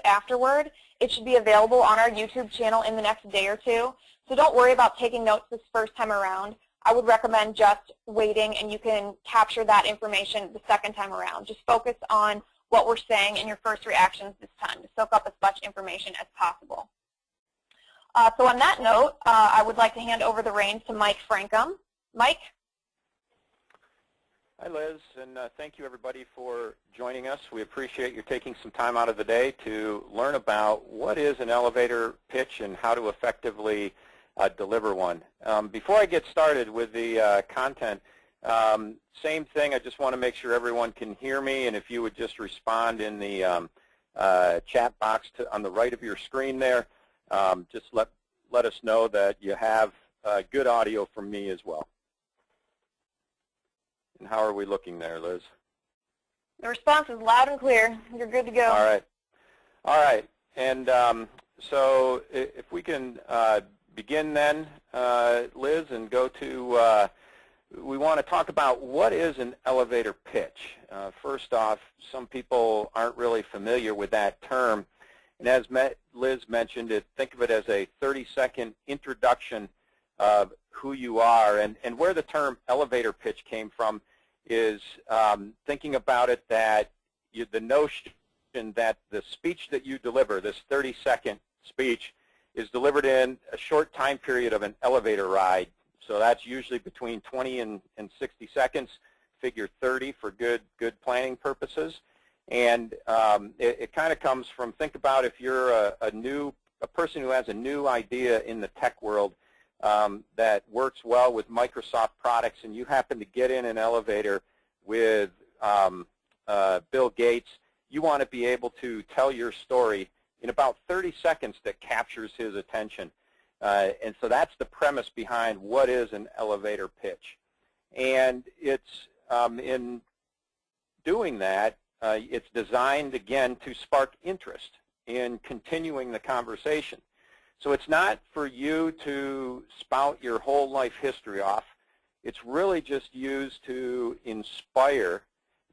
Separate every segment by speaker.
Speaker 1: afterward. It should be available on our YouTube channel in the next day or two. So don't worry about taking notes this first time around. I would recommend just waiting, and you can capture that information the second time around. Just focus on what we're saying in your first reactions this time to soak up as much information as possible. So on that note, I would like to hand over the reins to Mike Frankum. Mike?
Speaker 2: Hi, Liz, and thank you, everybody, for joining us. We appreciate you taking some time out of the day to learn about what is an elevator pitch and how to effectively deliver one. Before I get started with the content, same thing, I just want to make sure everyone can hear me, and if you would just respond in the chat box on the right of your screen there, just let us know that you have good audio from me as well. And how are we looking there, Liz?
Speaker 1: The response is loud and clear. You're good to go.
Speaker 2: All right. All right. And so if we can begin then, Liz, and go to, we want to talk about what is an elevator pitch. First off, some people aren't really familiar with that term. And as Liz mentioned, think of it as a 30-second introduction of who you are. And where the term elevator pitch came from is thinking about it that the notion that the speech that you deliver, this 30-second speech, is delivered in a short time period of an elevator ride. So that's usually between 20 and 60 seconds, figure 30 for good planning purposes. And it kind of comes from, think about if you're a person who has a new idea in the tech world that works well with Microsoft products, and you happen to get in an elevator with Bill Gates, you want to be able to tell your story in about 30 seconds that captures his attention. And so that's the premise behind what is an elevator pitch. And it's in doing that, it's designed, again, to spark interest in continuing the conversation. So it's not for you to spout your whole life history off. It's really just used to inspire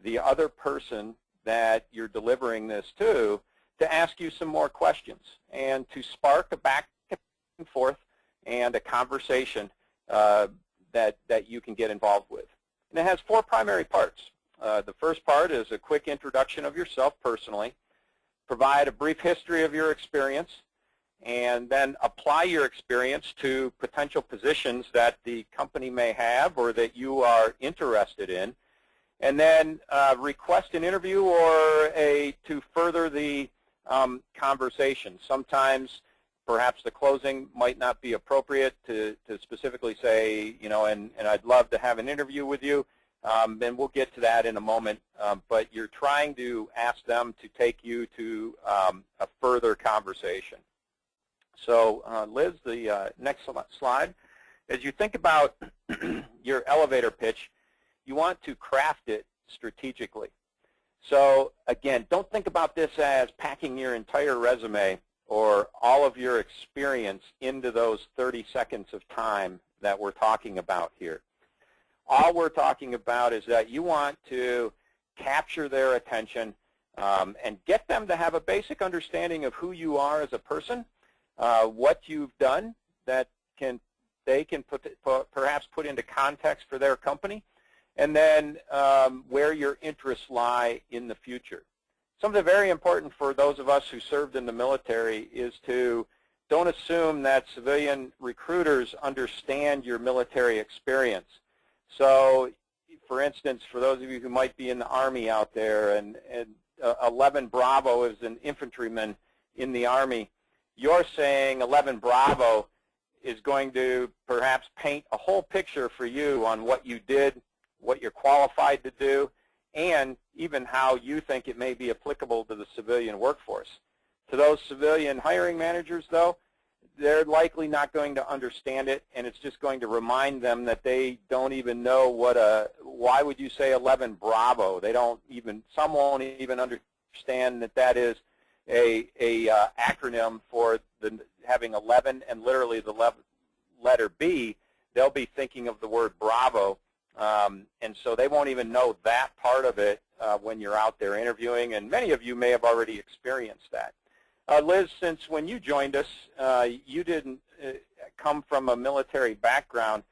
Speaker 2: the other person that you're delivering this to ask you some more questions and to spark a back and forth and a conversation that you can get involved with. And it has four primary parts. The first part is a quick introduction of yourself personally, provide a brief history of your experience, and then apply your experience to potential positions that the company may have or that you are interested in, and then request an interview or to further the conversation. Sometimes perhaps the closing might not be appropriate to specifically say, you know, and I'd love to have an interview with you. And we'll get to that in a moment, but you're trying to ask them to take you to a further conversation. So Liz, the next slide. As you think about your elevator pitch, you want to craft it strategically. So again, don't think about this as packing your entire resume or all of your experience into those 30 seconds of time that we're talking about here. All we're talking about is that you want to capture their attention and get them to have a basic understanding of who you are as a person, what you've done that they can perhaps put into context for their company, and then where your interests lie in the future. Something very important for those of us who served in the military is to don't assume that civilian recruiters understand your military experience. So, for instance, for those of you who might be in the Army out there, and 11 Bravo is an infantryman in the Army, you're saying 11 Bravo is going to perhaps paint a whole picture for you on what you did, what you're qualified to do, and even how you think it may be applicable to the civilian workforce. To those civilian hiring managers, though, they're likely not going to understand it, and it's just going to remind them that they don't even know why would you say 11 Bravo? They don't even, some won't even understand that that is a acronym for having 11 and literally the letter B. They'll be thinking of the word Bravo, and so they won't even know that part of it when you're out there interviewing, and many of you may have already experienced that. Liz, since when you joined us, you didn't come from a military background.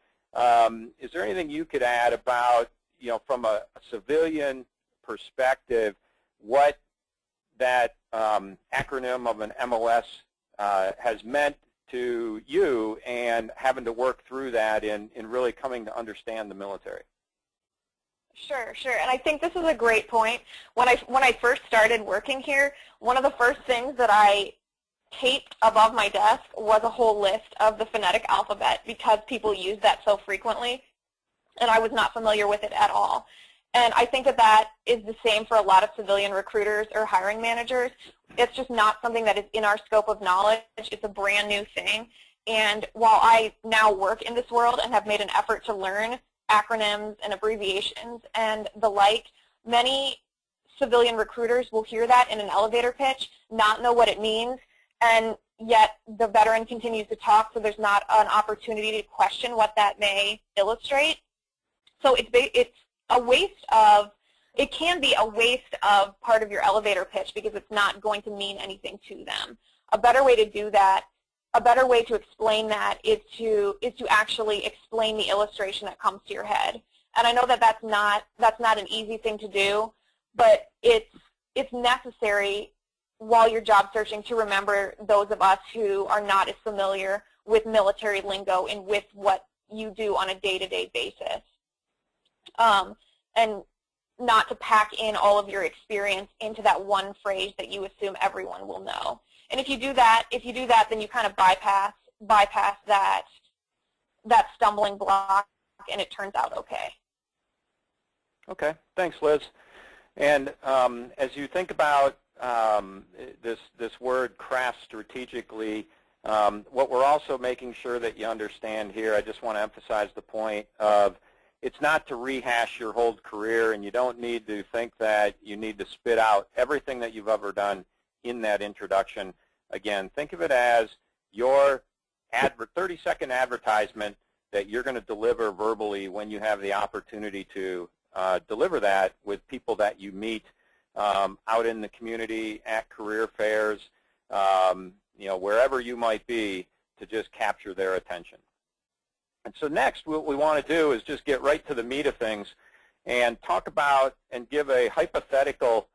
Speaker 2: Is there anything you could add about, from a civilian perspective, what that acronym of an MOS has meant to you and having to work through that in really coming to understand the military?
Speaker 1: Sure. And I think this is a great point. When I first started working here, one of the first things that I taped above my desk was a whole list of the phonetic alphabet because people use that so frequently, and I was not familiar with it at all. And I think that is the same for a lot of civilian recruiters or hiring managers. It's just not something that is in our scope of knowledge. It's a brand new thing. And while I now work in this world and have made an effort to learn acronyms and abbreviations and the like, many civilian recruiters will hear that in an elevator pitch, not know what it means, and yet the veteran continues to talk, so there's not an opportunity to question what that may illustrate. So it's a waste of, it can be a waste of part of your elevator pitch because it's not going to mean anything to them. A better way to do that, a better way to explain that is to actually explain the illustration that comes to your head. And I know that that's not an easy thing to do, but it's necessary while you're job searching to remember those of us who are not as familiar with military lingo and with what you do on a day-to-day basis. And not to pack in all of your experience into that one phrase that you assume everyone will know. And if you do that, then you kind of bypass that stumbling block, and it turns out okay.
Speaker 2: Okay, thanks, Liz. And as you think about this word craft strategically, what we're also making sure that you understand here, I just want to emphasize the point of it's not to rehash your whole career, and you don't need to think that you need to spit out everything that you've ever done in that introduction. Again, think of it as your 30-second advertisement that you're going to deliver verbally when you have the opportunity to deliver that with people that you meet out in the community, at career fairs, wherever you might be, to just capture their attention. And so next, what we want to do is just get right to the meat of things and talk about and give a hypothetical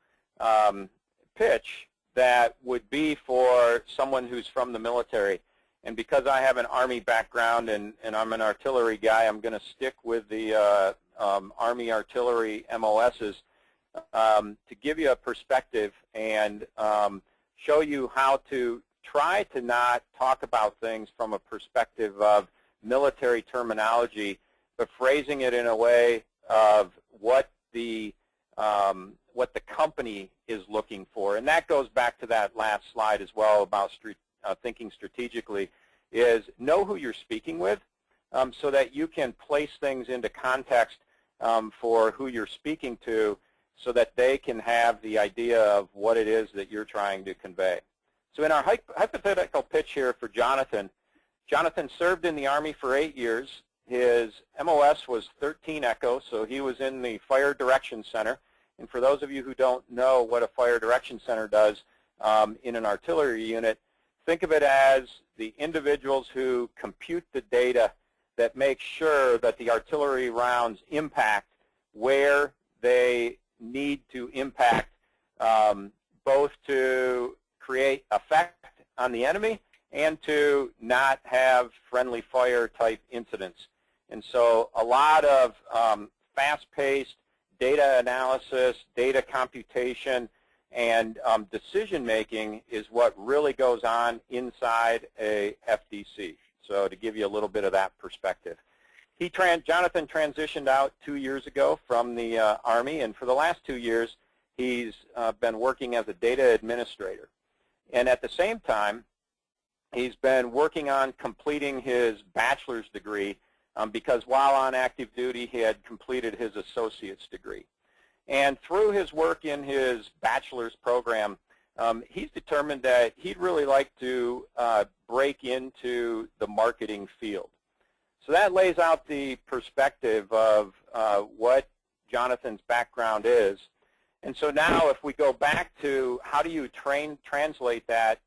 Speaker 2: pitch that would be for someone who's from the military. And because I have an Army background and I'm an artillery guy, I'm going to stick with the Army artillery MOSs to give you a perspective and show you how to try to not talk about things from a perspective of military terminology, but phrasing it in a way of what the company is looking for. And that goes back to that last slide as well about thinking strategically, is know who you're speaking with so that you can place things into context for who you're speaking to so that they can have the idea of what it is that you're trying to convey. So in our hypothetical pitch here for Jonathan, Jonathan served in the Army for 8 years. His MOS was 13 Echo, so he was in the Fire Direction Center. And for those of you who don't know what a Fire Direction Center does in an artillery unit, think of it as the individuals who compute the data that make sure that the artillery rounds impact where they need to impact, both to create effect on the enemy and to not have friendly fire type incidents. And so a lot of fast-paced data analysis, data computation, and decision making is what really goes on inside a FDC. So to give you a little bit of that perspective. Jonathan transitioned out 2 years ago from the Army, and for the last 2 years he's been working as a data administrator. And at the same time, he's been working on completing his bachelor's degree because while on active duty, he had completed his associate's degree. And through his work in his bachelor's program, he's determined that he'd really like to break into the marketing field. So that lays out the perspective of what Jonathan's background is. And so now if we go back to how do you translate that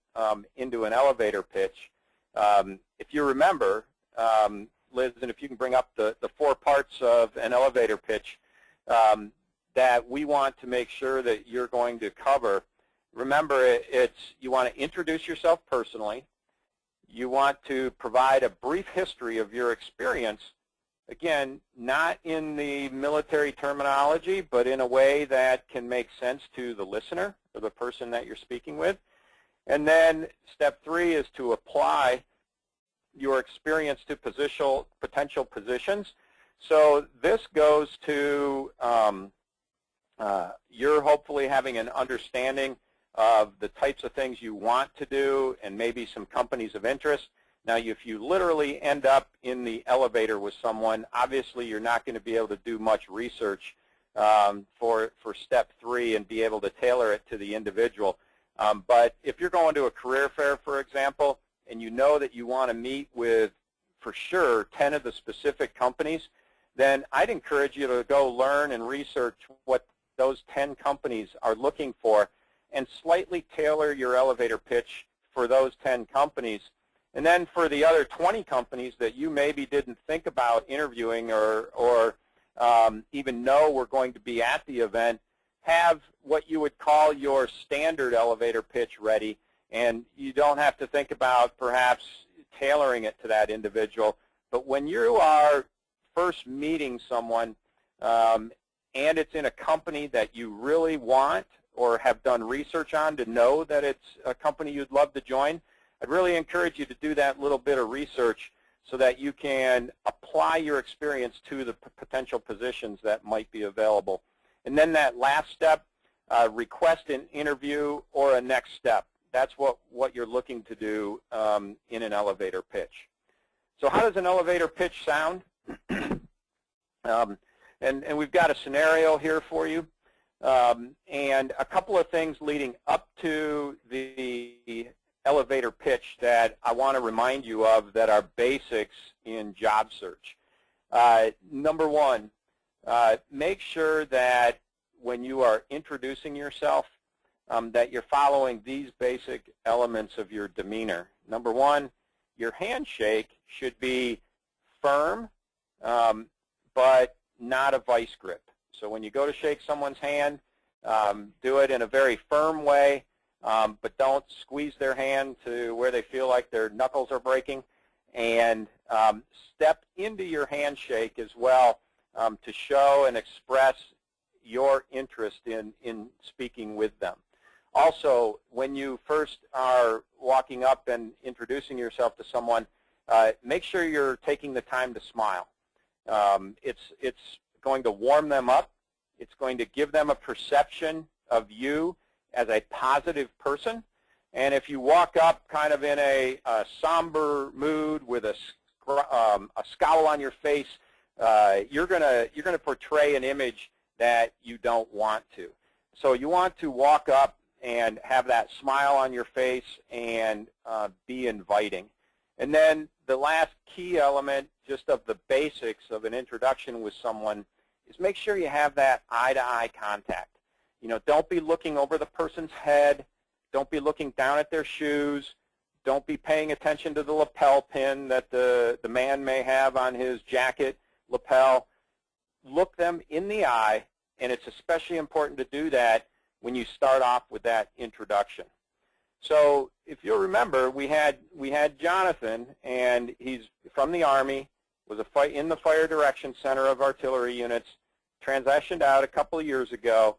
Speaker 2: into an elevator pitch. If you remember, Liz, and if you can bring up the 4 parts of an elevator pitch that we want to make sure that you're going to cover. Remember, you want to introduce yourself personally. You want to provide a brief history of your experience. Again, not in the military terminology, but in a way that can make sense to the listener or the person that you're speaking with. And then step 3 is to apply your experience to potential positions. So this goes to you're hopefully having an understanding of the types of things you want to do and maybe some companies of interest. Now, if you literally end up in the elevator with someone, obviously you're not going to be able to do much research for step 3 and be able to tailor it to the individual. But if you're going to a career fair, for example, and you know that you want to meet with, for sure, 10 of the specific companies, then I'd encourage you to go learn and research what those 10 companies are looking for and slightly tailor your elevator pitch for those 10 companies. And then for the other 20 companies that you maybe didn't think about interviewing or even know were going to be at the event, have what you would call your standard elevator pitch ready, and you don't have to think about perhaps tailoring it to that individual. But when you are first meeting someone and it's in a company that you really want or have done research on to know that it's a company you'd love to join, I'd really encourage you to do that little bit of research so that you can apply your experience to the potential positions that might be available. And then that last step, request an interview or a next step. That's what you're looking to do in an elevator pitch. So how does an elevator pitch sound? And we've got a scenario here for you. And a couple of things leading up to the elevator pitch that I want to remind you of that are basics in job search. Number 1, make sure that when you are introducing yourself that you're following these basic elements of your demeanor. Number 1, your handshake should be firm, but not a vice grip. So when you go to shake someone's hand, do it in a very firm way, but don't squeeze their hand to where they feel like their knuckles are breaking. And step into your handshake as well to show and express your interest in speaking with them. Also, when you first are walking up and introducing yourself to someone, make sure you're taking the time to smile. It's going to warm them up. It's going to give them a perception of you as a positive person. And if you walk up kind of in a somber mood with a scowl on your face, you're going to portray an image that you don't want to. So you want to walk up and have that smile on your face and be inviting. And then the last key element, just of the basics of an introduction with someone, is make sure you have that eye-to-eye contact. You know, don't be looking over the person's head. Don't be looking down at their shoes. Don't be paying attention to the lapel pin that the man may have on his jacket lapel. Look them in the eye, and it's especially important to do that when you start off with that introduction. So if you'll remember, we had Jonathan, and he's from the Army, was in the Fire Direction Center of Artillery Units, transitioned out a couple of years ago,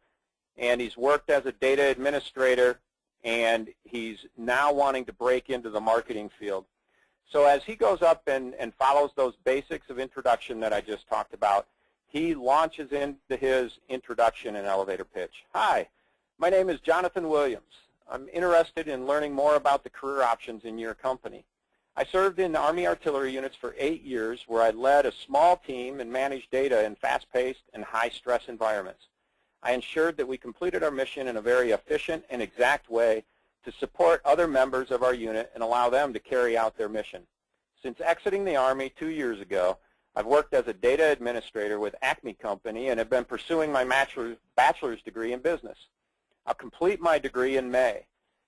Speaker 2: and he's worked as a data administrator, and he's now wanting to break into the marketing field. So as he goes up and follows those basics of introduction that I just talked about, he launches into his introduction and elevator pitch. Hi, my name is Jonathan Williams. I'm interested in learning more about the career options in your company. I served in the Army Artillery Units for 8 years, where I led a small team and managed data in fast-paced and high-stress environments. I ensured that we completed our mission in a very efficient and exact way to support other members of our unit and allow them to carry out their mission. Since exiting the Army 2 years ago, I've worked as a data administrator with Acme Company and have been pursuing my bachelor's degree in business. I'll complete my degree in May.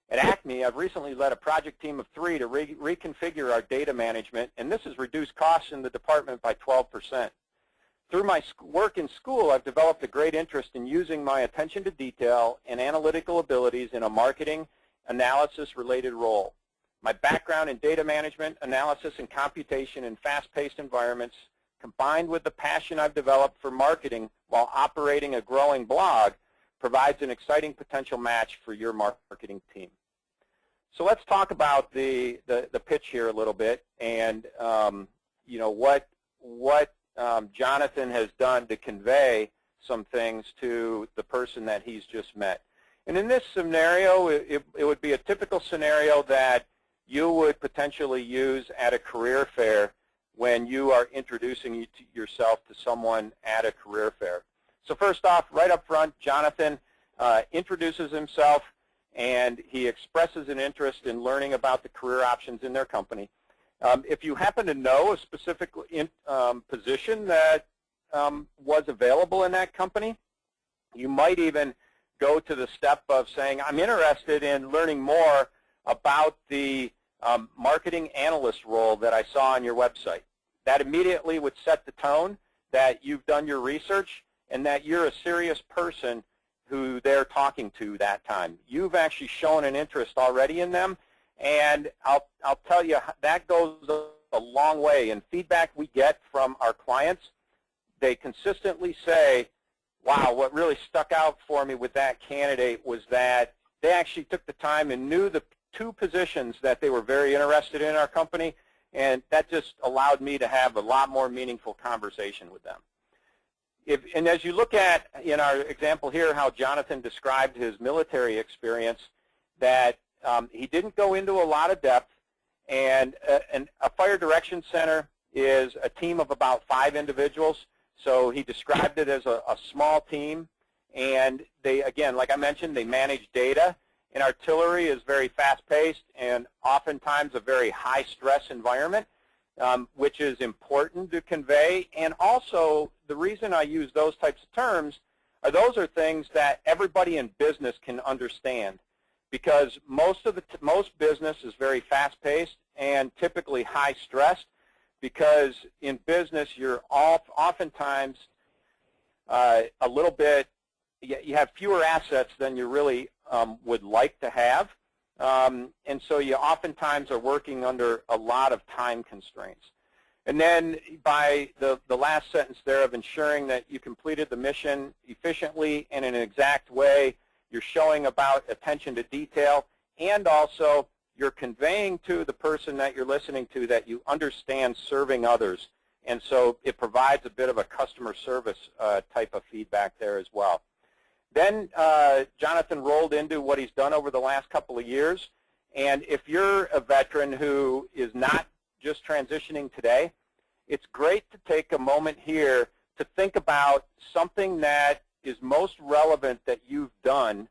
Speaker 2: At Acme, I've recently led a project team of 3 to reconfigure our data management, and this has reduced costs in the department by 12%. Through my work in school, I've developed a great interest in using my attention to detail and analytical abilities in a marketing analysis-related role. My background in data management, analysis, and computation in fast-paced environments, combined with the passion I've developed for marketing while operating a growing blog, provides an exciting potential match for your marketing team. So let's talk about the pitch here a little bit, and you know what Jonathan has done to convey some things to the person that he's just met. And in this scenario, it would be a typical scenario that you would potentially use at a career fair when you are introducing yourself to someone at a career fair. So first off, right up front, Jonathan introduces himself, and he expresses an interest in learning about the career options in their company. If you happen to know a specific position that was available in that company, you might even go to the step of saying, I'm interested in learning more about the marketing analyst role that I saw on your website. That immediately would set the tone that you've done your research and that you're a serious person who they're talking to that time. You've actually shown an interest already in them, and I'll tell you, that goes a long way. And feedback we get from our clients, they consistently say, wow, what really stuck out for me with that candidate was that they actually took the time and knew the 2 positions that they were very interested in our company, and that just allowed me to have a lot more meaningful conversation with them. And as you look at, in our example here, how Jonathan described his military experience, that he didn't go into a lot of depth, and a fire direction center is a team of about 5 individuals, so he described it as a small team, and they, again, like I mentioned, they manage data, and artillery is very fast-paced and oftentimes a very high-stress environment, which is important to convey. And also, the reason I use those types of terms are those are things that everybody in business can understand, because most business is very fast-paced and typically high-stressed, because in business you're oftentimes a little bit, you have fewer assets than you really would like to have, and so you oftentimes are working under a lot of time constraints. And then by the last sentence there of ensuring that you completed the mission efficiently and in an exact way, you're showing about attention to detail, and also you're conveying to the person that you're listening to that you understand serving others. And so it provides a bit of a customer service type of feedback there as well. Then Jonathan rolled into what he's done over the last couple of years. And if you're a veteran who is not just transitioning today, it's great to take a moment here to think about something that is most relevant that you've done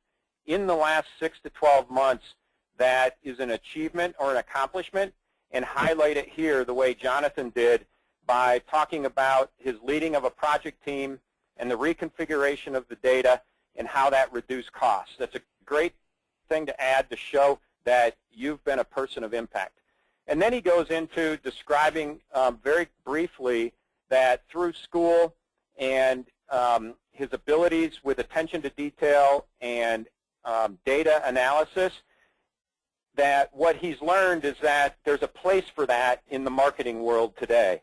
Speaker 2: in the last 6 to 12 months that is an achievement or an accomplishment, and highlight it here the way Jonathan did by talking about his leading of a project team and the reconfiguration of the data and how that reduced costs. That's a great thing to add to show that you've been a person of impact. And then he goes into describing very briefly that through school and his abilities with attention to detail and data analysis, that what he's learned is that there's a place for that in the marketing world today,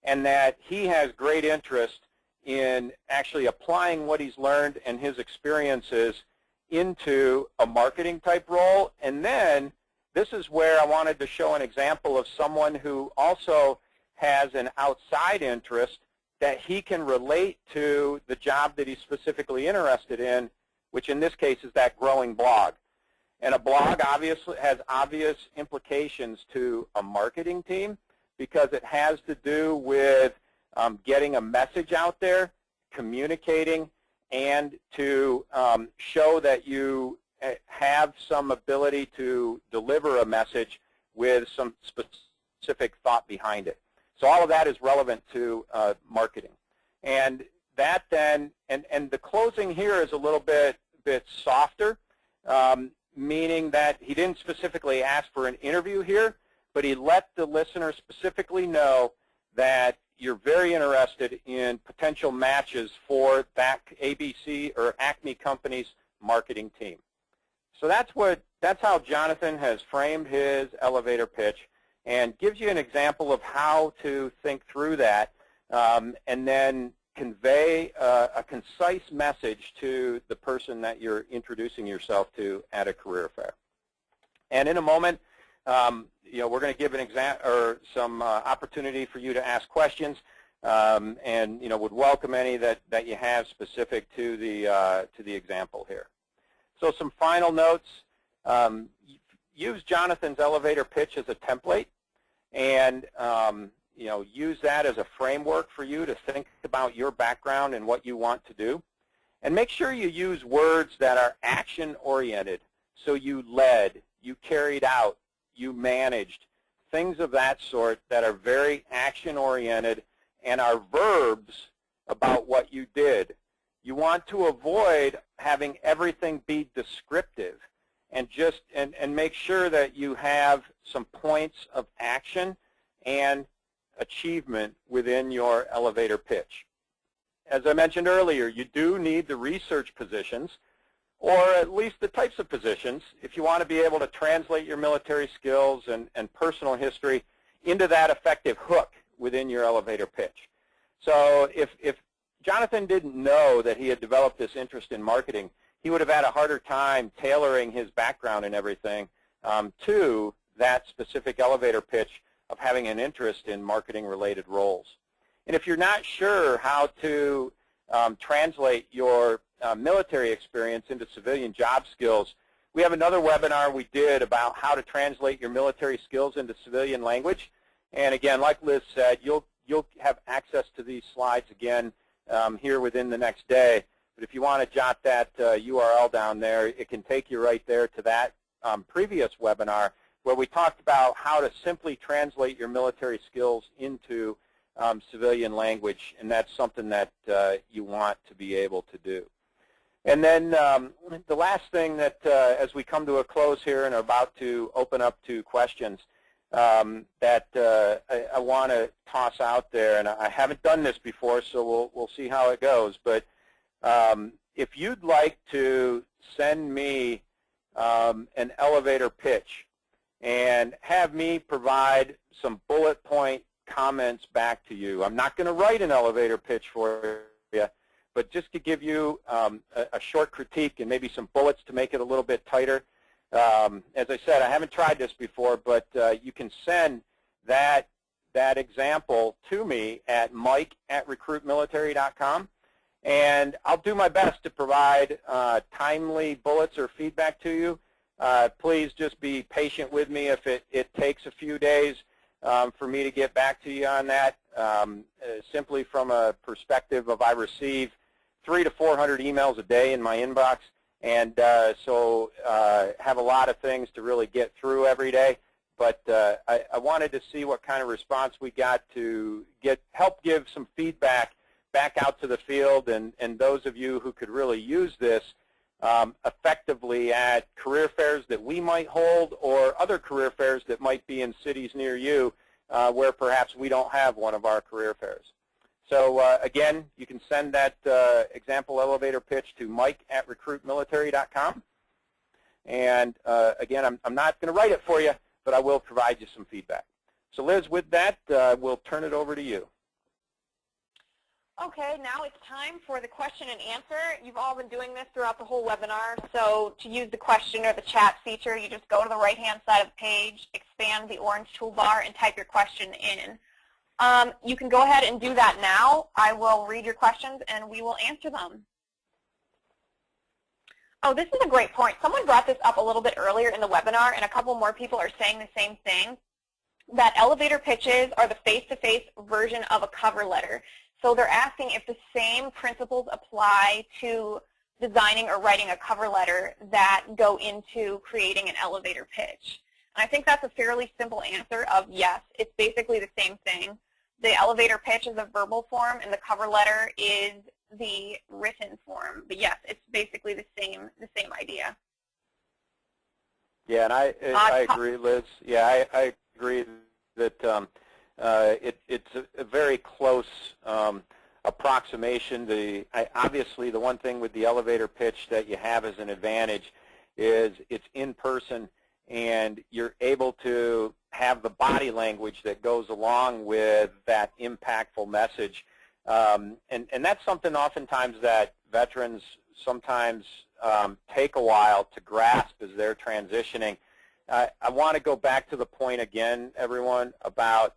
Speaker 2: and that he has great interest in actually applying what he's learned and his experiences into a marketing type role. And then this is where I wanted to show an example of someone who also has an outside interest that he can relate to the job that he's specifically interested in, which in this case is that growing blog. And a blog obviously has obvious implications to a marketing team, because it has to do with getting a message out there, communicating, and to show that you have some ability to deliver a message with some specific thought behind it. So all of that is relevant to marketing. And that then, and the closing here is a little bit softer. meaning that he didn't specifically ask for an interview here, but he let the listener specifically know that you're very interested in potential matches for that ABC or Acme company's marketing team. So that's how Jonathan has framed his elevator pitch and gives you an example of how to think through that and then convey a concise message to the person that you're introducing yourself to at a career fair. And in a moment, we're going to give an example or some opportunity for you to ask questions, and would welcome any that you have specific to the example here. So some final notes. Use Jonathan's elevator pitch as a template, and use that as a framework for you to think about your background and what you want to do. And make sure you use words that are action-oriented. So you led, you carried out, you managed, things of that sort that are very action-oriented and are verbs about what you did. You want to avoid having everything be descriptive, and make sure that you have some points of action and achievement within your elevator pitch. As I mentioned earlier, you do need the research positions, or at least the types of positions, if you want to be able to translate your military skills and personal history into that effective hook within your elevator pitch. So if Jonathan didn't know that he had developed this interest in marketing, he would have had a harder time tailoring his background and everything to that specific elevator pitch of having an interest in marketing-related roles. And if you're not sure how to translate your military experience into civilian job skills, we have another webinar we did about how to translate your military skills into civilian language. And again, like Liz said, you'll have access to these slides again here within the next day. But if you want to jot that URL down there, it can take you right there to that previous webinar where we talked about how to simply translate your military skills into civilian language, and that's something that you want to be able to do. And then the last thing that as we come to a close here and are about to open up to questions, that I want to toss out there, and I haven't done this before, so we'll see how it goes. But if you'd like to send me an elevator pitch and have me provide some bullet point comments back to you, I'm not going to write an elevator pitch for you, but just to give you a short critique and maybe some bullets to make it a little bit tighter. As I said, I haven't tried this before, but you can send that example to me at mike@recruitmilitary.com, and I'll do my best to provide timely bullets or feedback to you. Please just be patient with me if it takes a few days for me to get back to you on that, simply from a perspective of I receive 300 to 400 emails a day in my inbox, and so have a lot of things to really get through every day. But I wanted to see what kind of response we got to help give some feedback back out to the field, and those of you who could really use this effectively at career fairs that we might hold or other career fairs that might be in cities near you where perhaps we don't have one of our career fairs. So again, you can send that example elevator pitch to mike@recruitmilitary.com. And again, I'm not going to write it for you, but I will provide you some feedback. So Liz, with that, we'll turn it over to you.
Speaker 1: Okay, now it's time for the question and answer. You've all been doing this throughout the whole webinar. So to use the question or the chat feature, you just go to the right-hand side of the page, expand the orange toolbar, and type your question in. You can go ahead and do that now. I will read your questions, and we will answer them. Oh, this is a great point. Someone brought this up a little bit earlier in the webinar, and a couple more people are saying the same thing, that elevator pitches are the face-to-face version of a cover letter. So they're asking if the same principles apply to designing or writing a cover letter that go into creating an elevator pitch. And I think that's a fairly simple answer of yes, it's basically the same thing. The elevator pitch is a verbal form, and the cover letter is the written form. But yes, it's basically the same idea.
Speaker 2: Yeah, and I agree, Liz. Yeah, I agree that it's a very close approximation. Obviously, the one thing with the elevator pitch that you have as an advantage is it's in person, and you're able to have the body language that goes along with that impactful message. And that's something oftentimes that veterans sometimes take a while to grasp as they're transitioning. I want to go back to the point again, everyone, about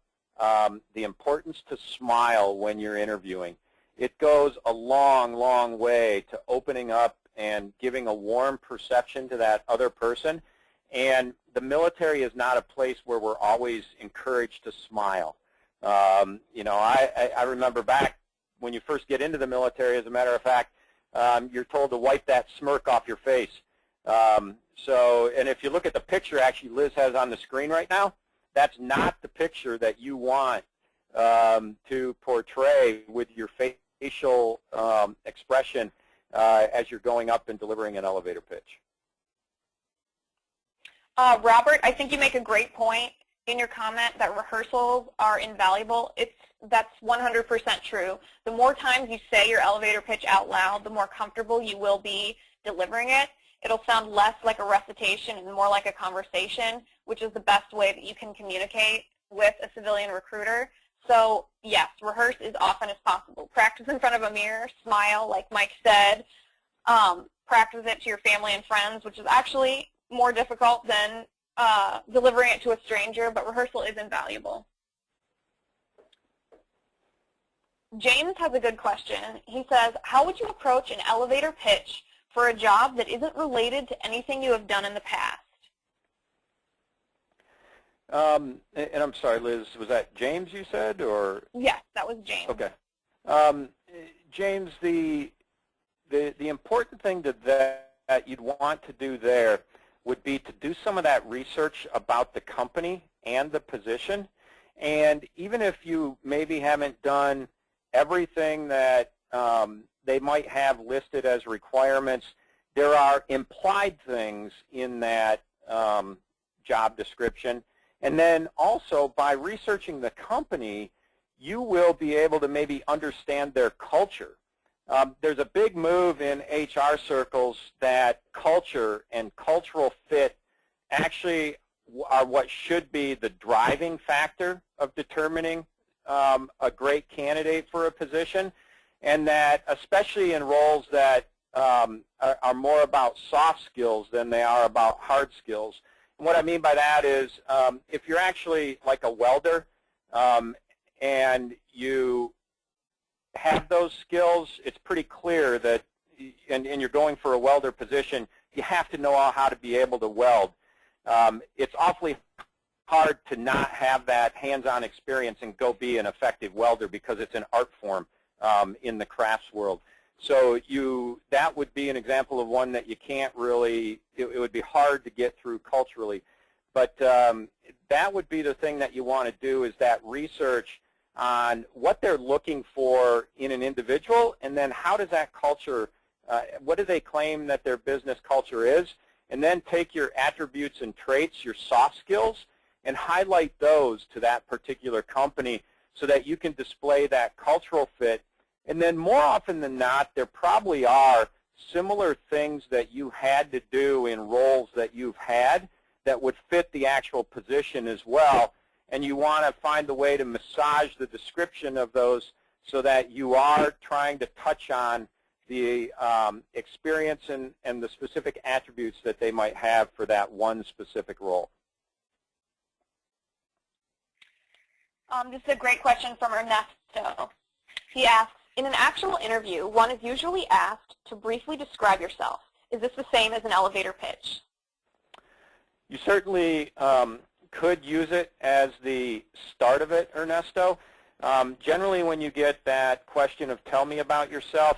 Speaker 2: the importance to smile when you're interviewing. It goes a long, long way to opening up and giving a warm perception to that other person. And the military is not a place where we're always encouraged to smile. You know, I remember back when you first get into the military, as a matter of fact, you're told to wipe that smirk off your face. And if you look at the picture actually Liz has on the screen right now, that's not the picture that you want to portray with your facial expression as you're going up and delivering an elevator pitch.
Speaker 1: Robert, I think you make a great point in your comment that rehearsals are invaluable. That's 100% true. The more times you say your elevator pitch out loud, the more comfortable you will be delivering it. It'll sound less like a recitation and more like a conversation, which is the best way that you can communicate with a civilian recruiter. So yes, rehearse as often as possible. Practice in front of a mirror, smile, like Mike said. Practice it to your family and friends, which is actually more difficult than delivering it to a stranger, but rehearsal is invaluable. James has a good question. He says, how would you approach an elevator pitch for a job that isn't related to anything you have done in the past?
Speaker 2: And I'm sorry, Liz, was that James you said, or?
Speaker 1: Yes, that was James.
Speaker 2: Okay. James, the important thing that you'd want to do there would be to do some of that research about the company and the position. And even if you maybe haven't done everything that they might have listed as requirements, there are implied things in that job description. And then also by researching the company, you will be able to maybe understand their culture. There's a big move in HR circles that culture and cultural fit actually are what should be the driving factor of determining a great candidate for a position, and that especially in roles that are more about soft skills than they are about hard skills. And what I mean by that is if you're actually like a welder and you have those skills, it's pretty clear that, and you're going for a welder position, you have to know how to be able to weld. It's awfully hard to not have that hands-on experience and go be an effective welder because it's an art form in the crafts world. So that would be an example of one that you can't really, it would be hard to get through culturally. But that would be the thing that you want to do, is that research on what they're looking for in an individual, and then how does that culture, what do they claim that their business culture is, and then take your attributes and traits, your soft skills, and highlight those to that particular company so that you can display that cultural fit. And then more often than not, there probably are similar things that you had to do in roles that you've had that would fit the actual position as well. And you want to find a way to massage the description of those so that you are trying to touch on the experience and the specific attributes that they might have for that one specific role.
Speaker 1: This is a great question from Ernesto. He asks, in an actual interview, one is usually asked to briefly describe yourself. Is this the same as an elevator pitch?
Speaker 2: You certainly could use it as the start of it, Ernesto. Generally, when you get that question of tell me about yourself,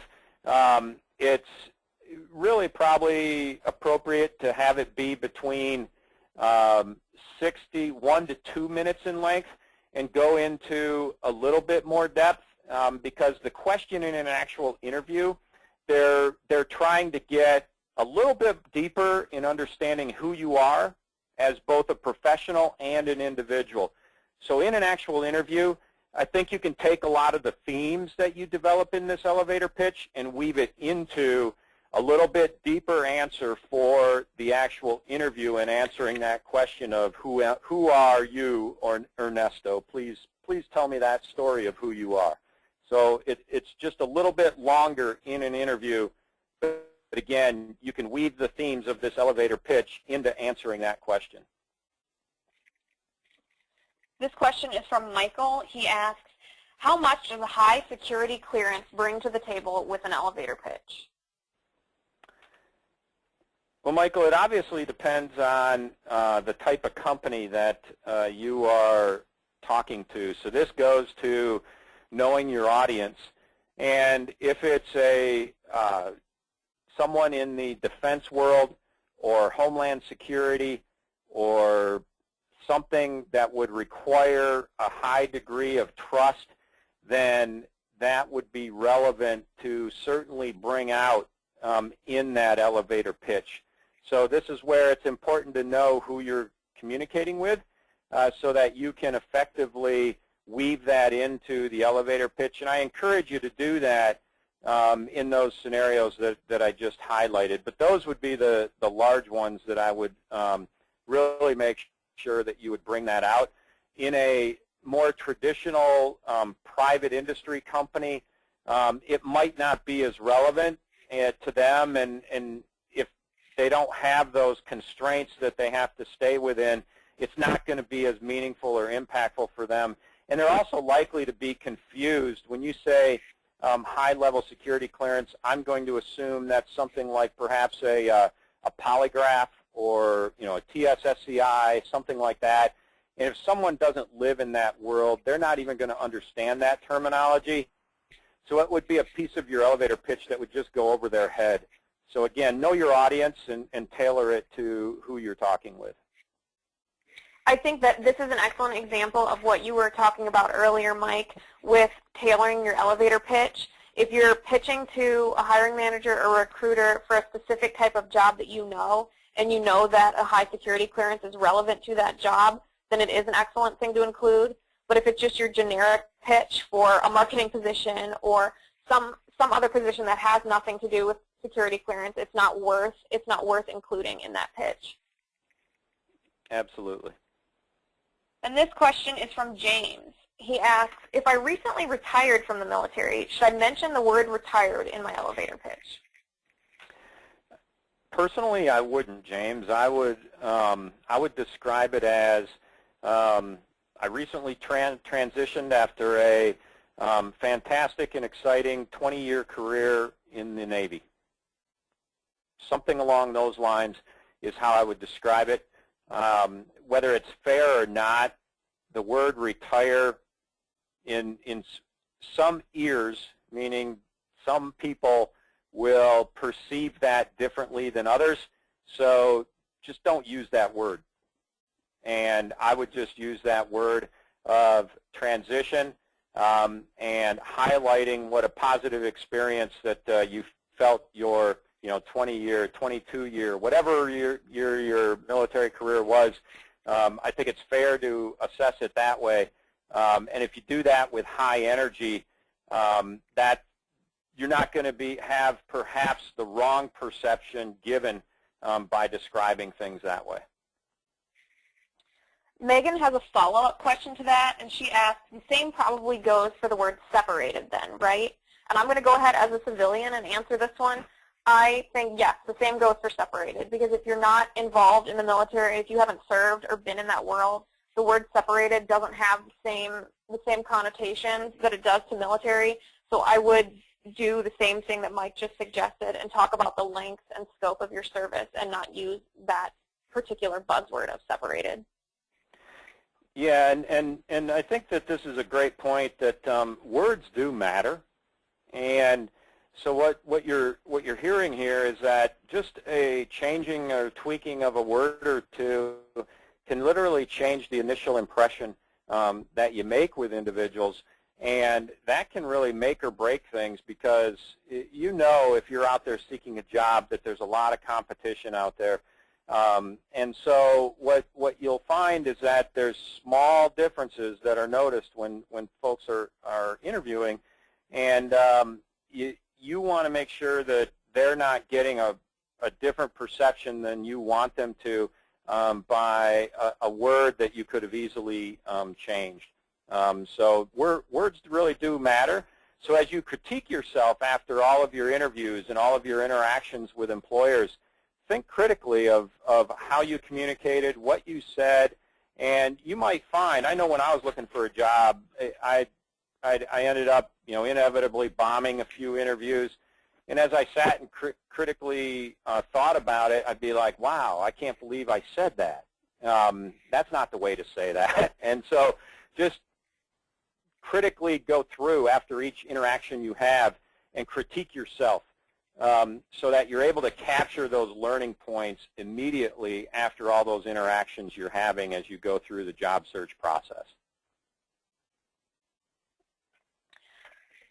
Speaker 2: it's really probably appropriate to have it be between 1 to 2 minutes in length and go into a little bit more depth, because the question in an actual interview, they're trying to get a little bit deeper in understanding who you are as both a professional and an individual. So in an actual interview, I think you can take a lot of the themes that you develop in this elevator pitch and weave it into a little bit deeper answer for the actual interview and answering that question of who are you, or Ernesto? Please tell me that story of who you are. So it's just a little bit longer in an interview, but again, you can weave the themes of this elevator pitch into answering that question.
Speaker 1: This question is from Michael. He asks, how much does a high security clearance bring to the table with an elevator pitch?
Speaker 2: Well, Michael, it obviously depends on the type of company that you are talking to. So this goes to knowing your audience. And if it's a someone in the defense world or homeland security or something that would require a high degree of trust, then that would be relevant to certainly bring out in that elevator pitch. So this is where it's important to know who you're communicating with so that you can effectively weave that into the elevator pitch. And I encourage you to do that in those scenarios that I just highlighted. But those would be the large ones that I would really make sure that you would bring that out. In a more traditional private industry company, it might not be as relevant to them, and if they don't have those constraints that they have to stay within, it's not going to be as meaningful or impactful for them. And they're also likely to be confused. When you say high-level security clearance, I'm going to assume that's something like perhaps a polygraph or a TSSCI, something like that. And if someone doesn't live in that world, they're not even going to understand that terminology. So it would be a piece of your elevator pitch that would just go over their head. So again, know your audience and tailor it to who you're talking with.
Speaker 1: I think that this is an excellent example of what you were talking about earlier, Mike, with tailoring your elevator pitch. If you're pitching to a hiring manager or recruiter for a specific type of job that you know, and you know that a high security clearance is relevant to that job, then it is an excellent thing to include. But if it's just your generic pitch for a marketing position or some other position that has nothing to do with security clearance, it's not worth including in that pitch.
Speaker 2: Absolutely.
Speaker 1: And this question is from James. He asks, if I recently retired from the military, should I mention the word retired in my elevator pitch?
Speaker 2: Personally, I wouldn't, James. I would describe it as I recently transitioned after a fantastic and exciting 20-year career in the Navy. Something along those lines is how I would describe it. Whether it's fair or not, the word retire in some ears, meaning some people will perceive that differently than others, so just don't use that word. And I would just use that word of transition and highlighting what a positive experience that you felt your 20-year, 22-year, whatever your military career was. I think it's fair to assess it that way. And if you do that with high energy, that you're not going to have perhaps the wrong perception given by describing things that way.
Speaker 1: Megan has a follow-up question to that, and she asks, the same probably goes for the word separated then, right? And I'm going to go ahead as a civilian and answer this one. I think, yes, the same goes for separated, because if you're not involved in the military, if you haven't served or been in that world, the word separated doesn't have the same connotations that it does to military. So I would do the same thing that Mike just suggested and talk about the length and scope of your service and not use that particular buzzword of separated.
Speaker 2: Yeah, and I think that this is a great point that words do matter. And so what you're hearing here is that just a changing or tweaking of a word or two can literally change the initial impression that you make with individuals, and that can really make or break things, because if you're out there seeking a job, that there's a lot of competition out there. And so what you'll find is that there's small differences that are noticed when folks are interviewing, and you want to make sure that they're not getting a different perception than you want them to by a word that you could have easily changed. So words really do matter. So as you critique yourself after all of your interviews and all of your interactions with employers, think critically of how you communicated, what you said, and you might find, I know when I was looking for a job, I ended up, inevitably bombing a few interviews. And as I sat and critically thought about it, I'd be like, wow, I can't believe I said that. That's not the way to say that. And so just critically go through after each interaction you have and critique yourself so that you're able to capture those learning points immediately after all those interactions you're having as you go through the job search process.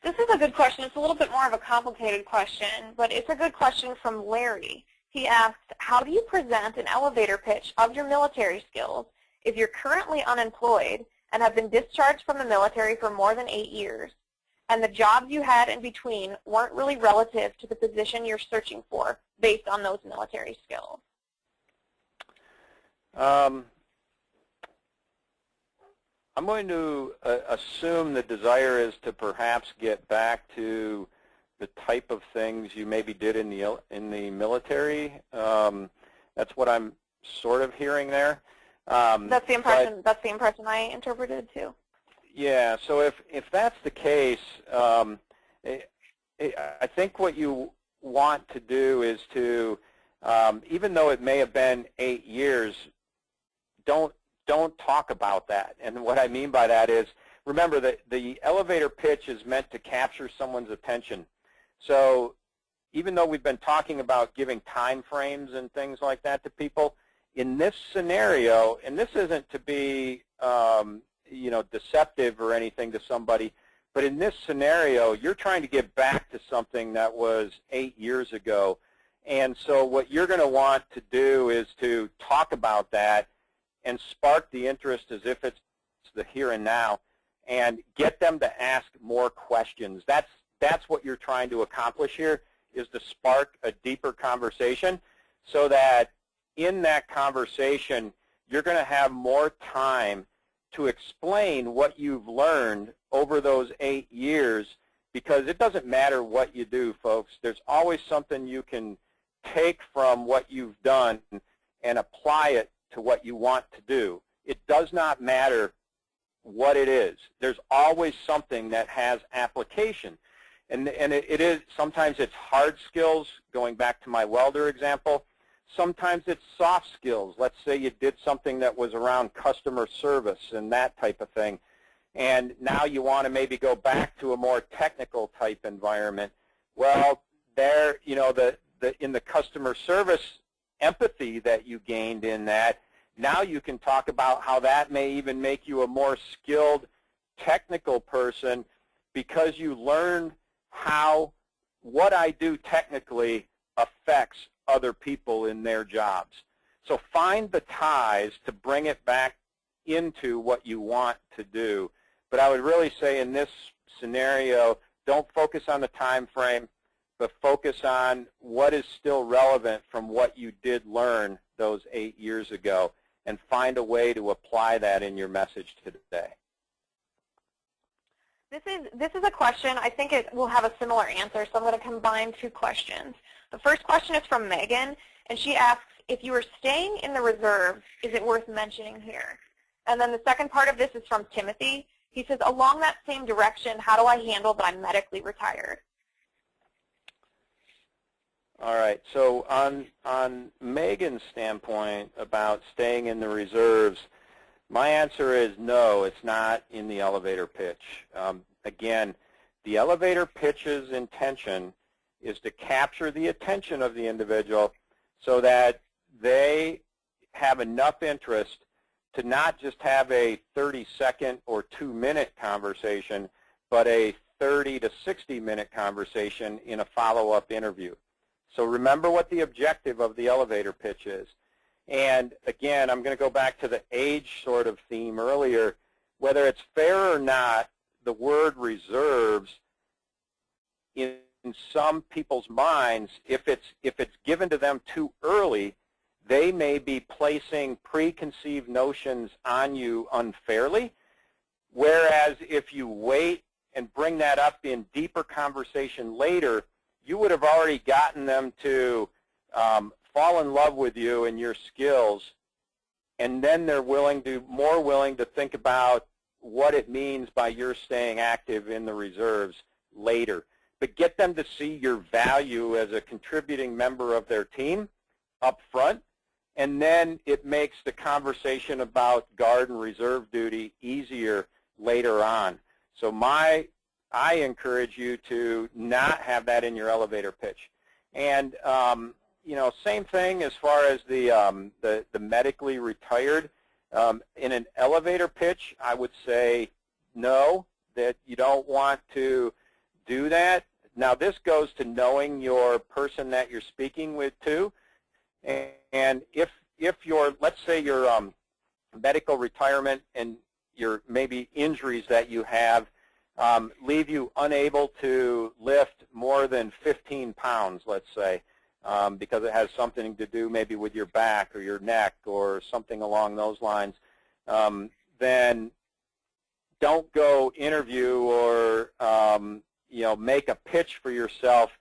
Speaker 1: This is a good question. It's a little bit more of a complicated question, but it's a good question from Larry. He asked, how do you present an elevator pitch of your military skills if you're currently unemployed and have been discharged from the military for more than 8 years, and the jobs you had in between weren't really relative to the position you're searching for based on those military skills?
Speaker 2: I'm going to assume the desire is to perhaps get back to the type of things you maybe did in the military. That's what I'm sort of hearing there.
Speaker 1: That's the impression. That's the impression I interpreted too.
Speaker 2: Yeah. So if that's the case, I think what you want to do is to, even though it may have been 8 years, don't talk about that. And what I mean by that is, remember that the elevator pitch is meant to capture someone's attention. So even though we've been talking about giving time frames and things like that to people, in this scenario, and this isn't to be deceptive or anything to somebody, but in this scenario, you're trying to get back to something that was 8 years ago. And so what you're going to want to do is to talk about that and spark the interest as if it's the here and now, and get them to ask more questions. That's what you're trying to accomplish here, is to spark a deeper conversation so that in that conversation you're going to have more time to explain what you've learned over those 8 years, because it doesn't matter what you do, folks. There's always something you can take from what you've done and apply it to what you want to do. It does not matter what it is. There's always something that has application. And it is, sometimes it's hard skills, going back to my welder example. Sometimes it's soft skills. Let's say you did something that was around customer service and that type of thing. And now you want to maybe go back to a more technical type environment. Well, there, in the customer service empathy that you gained in that, now you can talk about how that may even make you a more skilled technical person, because you learned how what I do technically affects other people in their jobs. So find the ties to bring it back into what you want to do. But I would really say in this scenario, don't focus on the time frame, but focus on what is still relevant from what you did learn those 8 years ago, and find a way to apply that in your message today.
Speaker 1: This is a question. I think it will have a similar answer, so I'm going to combine two questions. The first question is from Megan, and she asks, if you are staying in the reserve, is it worth mentioning here? And then the second part of this is from Timothy. He says, along that same direction, how do I handle that I'm medically retired?
Speaker 2: All right. So on Megan's standpoint about staying in the reserves, my answer is no, it's not in the elevator pitch. Again, the elevator pitch's intention is to capture the attention of the individual so that they have enough interest to not just have a 30-second or 2-minute conversation, but a 30 to 60-minute conversation in a follow-up interview. So remember what the objective of the elevator pitch is. And again, I'm going to go back to the age sort of theme earlier. Whether it's fair or not, the word reserves in some people's minds, if it's given to them too early, they may be placing preconceived notions on you unfairly. Whereas if you wait and bring that up in deeper conversation later, you would have already gotten them to fall in love with you and your skills, and then they're more willing to think about what it means by your staying active in the reserves later. But get them to see your value as a contributing member of their team up front, and then it makes the conversation about guard and reserve duty easier later on. So I encourage you to not have that in your elevator pitch. And you know, same thing as far as the medically retired. In an elevator pitch, I would say no, that you don't want to do that. Now, this goes to knowing your person that you're speaking with too. And if your, let's say your medical retirement and your maybe injuries that you have leave you unable to lift more than 15 pounds, let's say, because it has something to do maybe with your back or your neck or something along those lines, then don't go interview or you know, make a pitch for yourself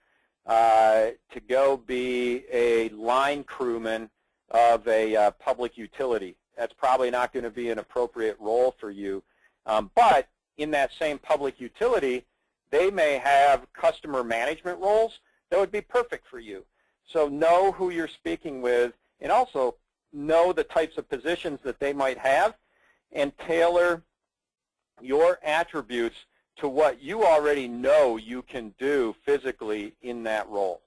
Speaker 2: to go be a line crewman of a public utility. That's probably not going to be an appropriate role for you. But in that same public utility, they may have customer management roles that would be perfect for you. So know who you're speaking with, and also know the types of positions that they might have, and tailor your attributes to what you already know you can do physically in that role.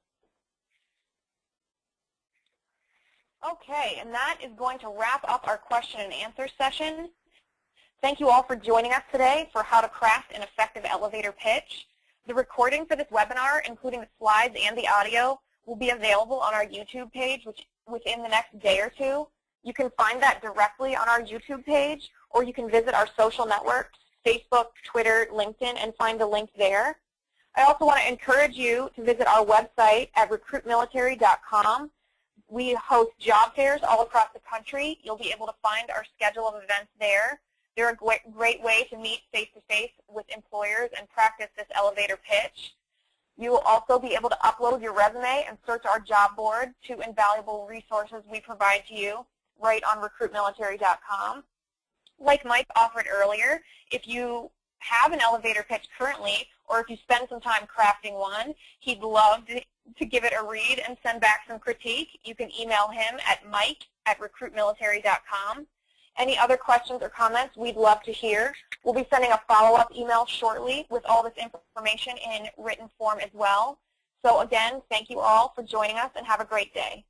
Speaker 1: Okay, and that is going to wrap up our question and answer session. Thank you all for joining us today for how to craft an effective elevator pitch. The recording for this webinar, including the slides and the audio, will be available on our YouTube page within the next day or two. You can find that directly on our YouTube page, or you can visit our social networks, Facebook, Twitter, LinkedIn, and find the link there. I also want to encourage you to visit our website at recruitmilitary.com. We host job fairs all across the country. You'll be able to find our schedule of events there. They're a great way to meet face-to-face with employers and practice this elevator pitch. You will also be able to upload your resume and search our job board to invaluable resources we provide to you right on recruitmilitary.com. Like Mike offered earlier, if you have an elevator pitch currently, or if you spend some time crafting one, he'd love to give it a read and send back some critique. You can email him at mike@recruitmilitary.com. Any other questions or comments, we'd love to hear. We'll be sending a follow-up email shortly with all this information in written form as well. So again, thank you all for joining us, and have a great day.